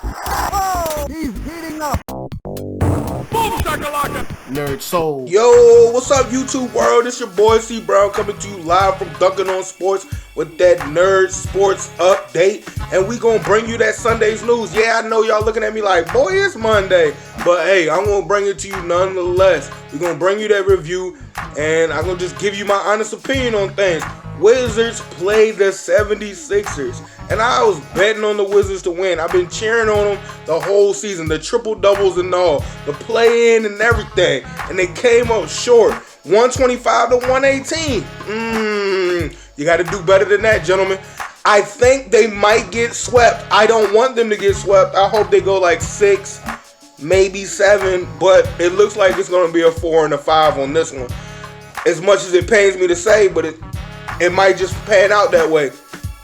Oh, he's heating up. NERDSoul. Yo, what's up YouTube world? It's your boy CeeBrown coming to you live from Dunkin' on Sports with that Nerd Sports update. And we gonna bring you that Sunday's news. Yeah, I know y'all looking at me like, boy, it's Monday. But hey, I'm gonna bring it to you nonetheless. We're gonna bring you that review and I'm gonna just give you my honest opinion on things. Wizards play the 76ers. And I was betting on the Wizards to win. I've been cheering on them the whole season. The triple doubles and all. The play-in and everything. And they came up short. 125 to 118. You got to do better than that, gentlemen. I think they might get swept. I don't want them to get swept. I hope they go like 6, maybe 7. But it looks like it's going to be a 4 and a 5 on this one. As much as it pains me to say, but it might just pan out that way.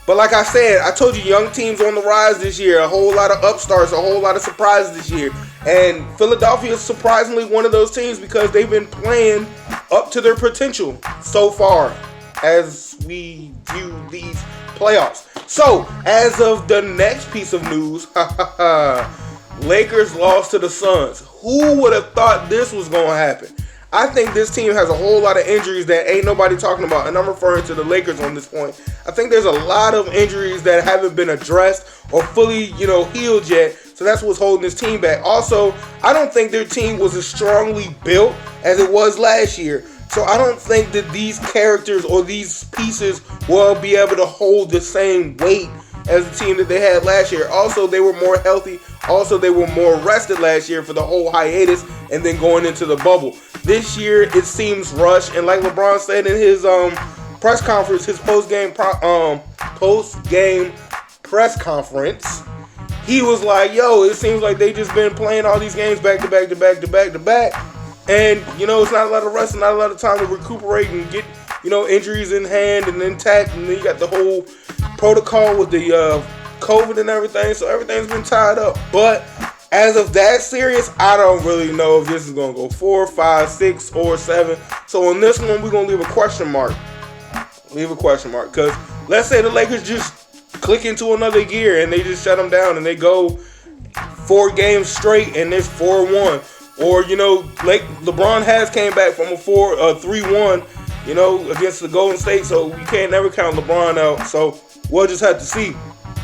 But like I said, I told you young teams on the rise this year. A whole lot of upstarts, a whole lot of surprises this year. And Philadelphia is surprisingly one of those teams because they've been playing up to their potential so far as we view these playoffs. So, as of the next piece of news, Lakers lost to the Suns. Who would have thought this was going to happen? I think this team has a whole lot of injuries that ain't nobody talking about, and I'm referring to the Lakers on this point. I think there's a lot of injuries that haven't been addressed or fully, healed yet, so that's what's holding this team back. Also, I don't think their team was as strongly built as it was last year, so I don't think that these characters or these pieces will be able to hold the same weight as the team that they had last year. Also, they were more healthy. Also, they were more rested last year for the whole hiatus and then going into the bubble. This year, it seems rushed. And like LeBron said in his press conference, his post-game press conference, he was like, yo, it seems like they just been playing all these games back to back to back to back to back. And, it's not a lot of rest and not a lot of time to recuperate and get, injuries in hand and intact. And then you got the whole protocol with the COVID and everything. So everything's been tied up. But as of that series, I don't really know if this is going to go 4, 5, 6, or 7. So on this one, we're going to leave a question mark. Because let's say the Lakers just click into another gear and they just shut them down and they go 4 games straight and it's 4-1. Or, LeBron has came back from a 3-1, against the Golden State. So you can't never count LeBron out. So we'll just have to see.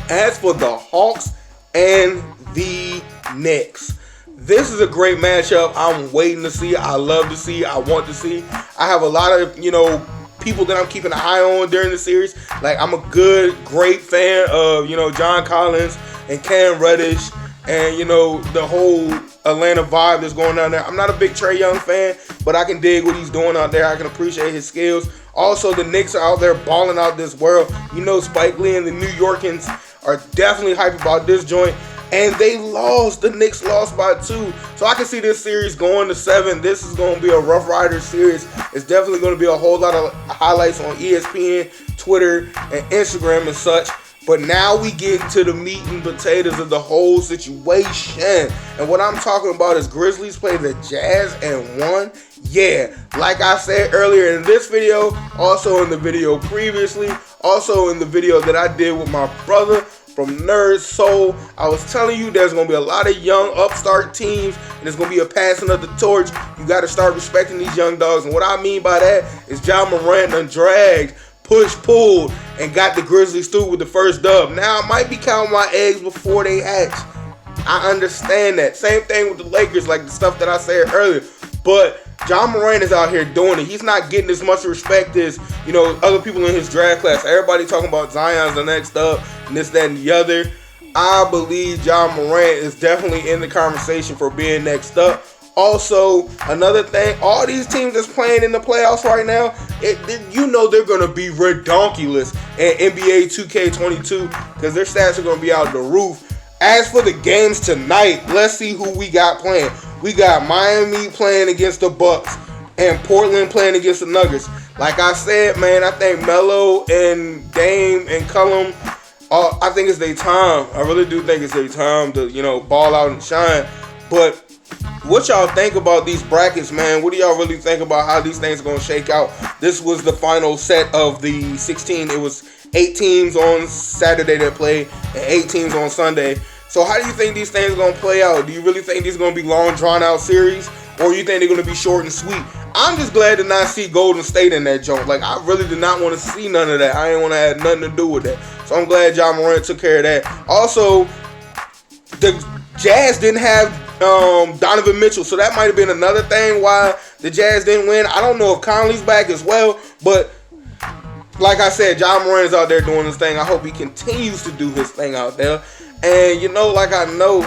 As for the Hawks and the Knicks, this is a great matchup. I'm waiting to see. I love to see. I want to see. I have a lot of, people that I'm keeping an eye on during the series. Like, I'm a great fan of, John Collins and Cam Reddish and, the whole Atlanta vibe that's going on there. I'm not a big Trae Young fan, but I can dig what he's doing out there. I can appreciate his skills. Also, the Knicks are out there balling out this world. Spike Lee and the New Yorkers are definitely hyped about this joint. And they lost. The Knicks lost by 2. So I can see this series going to 7. This is going to be a Rough Riders series. It's definitely going to be a whole lot of highlights on ESPN, Twitter, and Instagram and such. But now we get to the meat and potatoes of the whole situation. And what I'm talking about is Grizzlies play the Jazz and won. Yeah, like I said earlier in this video, also in the video previously, also in the video that I did with my brother from NERDSoul, I was telling you there's going to be a lot of young upstart teams and it's going to be a passing of the torch. You got to start respecting these young dogs. And what I mean by that is John Morant done dragged, pushed, pulled, and got the Grizzlies through with the first dub. Now, I might be counting my eggs before they hatch. I understand that. Same thing with the Lakers, like the stuff that I said earlier. But John Morant is out here doing it. He's not getting as much respect as, other people in his draft class. Everybody talking about Zion's the next up and this, that, and the other. I believe John Morant is definitely in the conversation for being next up. Also, another thing, all these teams that's playing in the playoffs right now, they're going to be redonkulous in NBA 2K22 because their stats are going to be out the roof. As for the games tonight, let's see who we got playing. We got Miami playing against the Bucks and Portland playing against the Nuggets. Like I said, man, I think Melo and Dame and Cullum, I think it's their time. I really do think it's their time to, ball out and shine. But what y'all think about these brackets, man? What do y'all really think about how these things are going to shake out? This was the final set of the 16. It was 8 teams on Saturday that played and 8 teams on Sunday. So how do you think these things are going to play out? Do you really think these are going to be long, drawn-out series? Or you think they're going to be short and sweet? I'm just glad to not see Golden State in that joint. Like, I really did not want to see none of that. I didn't want to have nothing to do with that. So I'm glad Ja Morant took care of that. Also, the Jazz didn't have Donovan Mitchell. So that might have been another thing why the Jazz didn't win. I don't know if Conley's back as well. But like I said, Ja Morant is out there doing his thing. I hope he continues to do his thing out there. And, you know, like I know,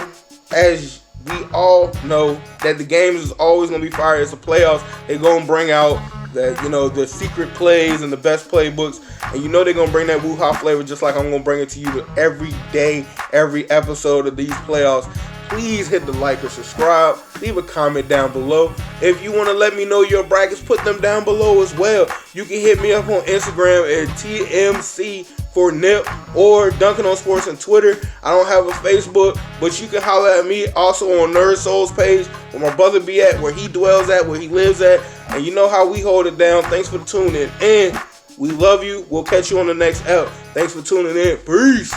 as we all know, that the games is always going to be fire. It's the playoffs. They're going to bring out the, you know, the secret plays and the best playbooks. And you know they're going to bring that woo-ha flavor just like I'm going to bring it to you every day, every episode of these playoffs. Please hit the like or subscribe. Leave a comment down below. If you want to let me know your brackets, put them down below as well. You can hit me up on Instagram at TMC4Nip or Dunkin' on Sports and Twitter. I don't have a Facebook, but you can holler at me also on NERDSoul's page where my brother be at, where he dwells at, where he lives at. And you know how we hold it down. Thanks for tuning in. And we love you. We'll catch you on the next ep. Thanks for tuning in. Peace.